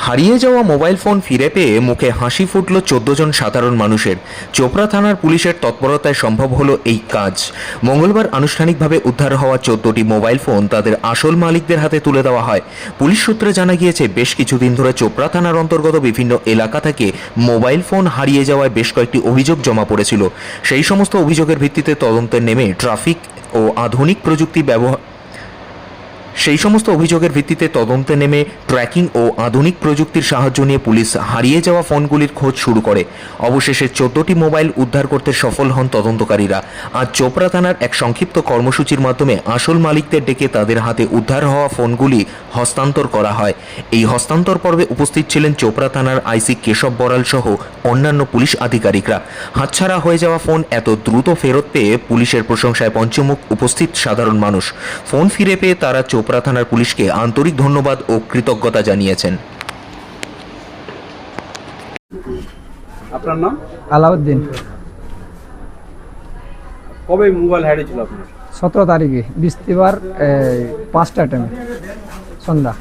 হারিয়ে যাওয়া mobile phone ফিরে পেয়ে মুখে হাসি ফুটল 14 জন সাধারণ মানুষের। চোপড়া থানার পুলিশের তৎপরতায় সম্ভব হলো এই কাজ। মঙ্গলবার আনুষ্ঠানিকভাবে উদ্ধার হওয়া 14টি মোবাইল ফোন তাদের আসল মালিকদের হাতে তুলে দেওয়া হয়। পুলিশ সূত্রে জানা গিয়েছে, বেশ কিছুদিন ধরে চোপড়া থানার অন্তর্গত বিভিন্ন এলাকা থেকে মোবাইল ফোন হারিয়ে যাওয়ায় বেশ কয়েকটি অভিযোগ জমা পড়েছিল। সেই সমস্ত অভিযোগের ভিত্তিতে তদন্তে নেমে ট্রাফিক ও আধুনিক প্রযুক্তি ট্র্যাকিং ও আধুনিক প্রযুক্তির সাহায্য নিয়ে পুলিশ হারিয়ে যাওয়া ফোনগুলির খোঁজ শুরু করে। অবশেষে 14টি মোবাইল উদ্ধার করতে সফল হন তদন্তকারীরা। আজ চোপড়া থানার এক সংক্ষিপ্ত কর্মসূচির মাধ্যমে আসল মালিকদের ডেকে তাদের হাতে উদ্ধার হওয়া ফোনগুলি হস্তান্তর করা হয়। এই হস্তান্তর পর্বে উপস্থিত ছিলেন চোপড়া থানার আইসি কেশব বড়াল সহ অন্যান্য পুলিশ আধিকারিকরা। হাতছাড়া হয়ে যাওয়া ফোন এত দ্রুত ফেরত পেয়ে পুলিশের প্রশংসায় পঞ্চমুখ উপস্থিত সাধারণ মানুষ। ফোন ফিরে পেয়ে তারা চোপড়া থানার পুলিশকে আন্তরিক ধন্যবাদ ও কৃতজ্ঞতা জানিয়েছেন। আপনার নাম? আলাউদ্দিন। কবে মোবাইল হারিয়েছিল আপনার? 17 তারিখে বৃহস্পতিবার 5টা টাইমে সন্ধ্যা।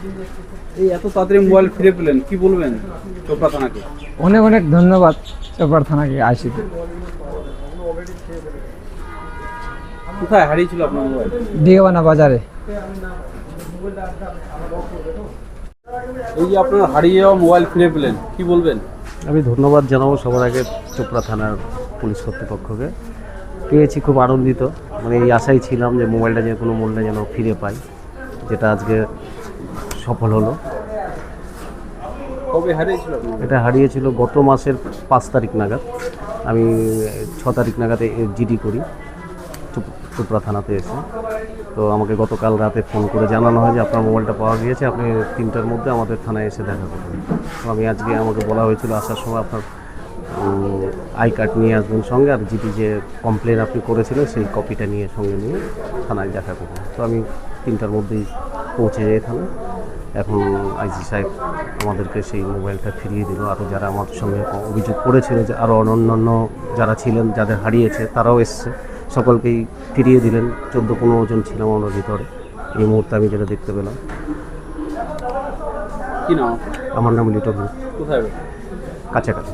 এই এত তাড়াতাড়ি মোবাইল ফিরে পেলেন, কি বলবেন চোপড়া থানাকে? অনেক অনেক ধন্যবাদ চোপড়া থানাকে আইসিতে। কোথায় হারিয়েছিল আপনার মোবাইল? দিগবানা বাজারে। এই যে আপনার হারিয়ে যাওয়া মোবাইল ফিরে পেলেন, কি বলবেন? আমি ধন্যবাদ জানাবো সবার আগে চোপড়া থানার পুলিশ কর্তৃপক্ষকে। পেয়েছি, খুব আনন্দিত। মানে এই আশাই ছিলাম যে মোবাইলটা যে কোনো মূল্যে যেন ফিরে পাই, যেটা আজকে সফল হলো। কবে হারিয়েছিল আপনার? এটা হারিয়েছিল গত মাসের 5 তারিখ নাগাদ। আমি 6 তারিখ নাগাদ জিডি করি চোপড়া থানাতে এসে। তো আমাকে গতকাল রাতে ফোন করে জানানো হয় যে আপনার মোবাইলটা পাওয়া গিয়েছে, আপনি 3টার মধ্যে আমাদের থানায় এসে দেখা করবেন। তো আমি আজকে, আমাকে বলা হয়েছিল আসার সময় আপনার আই কার্ড নিয়ে আসবেন সঙ্গে, আর জিডি যে কমপ্লেন আপনি করেছিলেন সেই কপিটা নিয়ে সঙ্গে নিয়ে থানায় দেখা করবেন। তো আমি 3টার মধ্যেই পৌঁছে যাই থানায়। এখন আইসি সাহেব আমাদেরকে সেই মোবাইলটা ফিরিয়ে দিল। আরও যারা আমার সঙ্গে অভিযোগ করেছিল, যে আরও অন্যান্য যারা ছিলেন, যাদের হারিয়েছে, তারাও এসছে, সকলকেই ফিরিয়ে দিলেন। 14-15 জন ছিলাম আমরা ভিতরে। এই মুহূর্তে আমি যেটা দেখতে পেলাম। কি নাম? আমার নাম লিটন। কোথায়? কাছাকাছি।